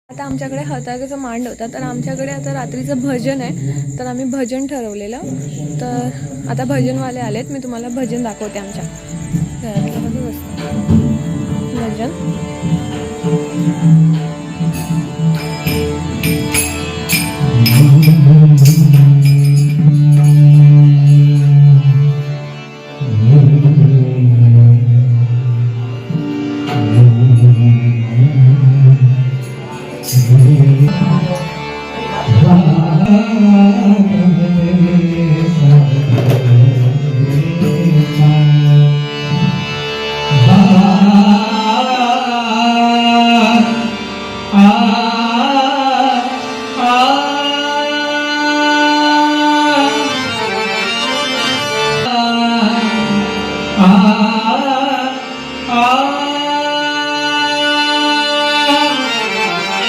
आता आमच्याकडे हरतालिकेचा मांड होता, तर आमच्याकडे आता रात्रीचं भजन आहे, तर आम्ही भजन ठरवलेलं. तर आता भजनवाले आलेत, मी तुम्हाला भजन दाखवते आमच्या घरातलं भजन. Ah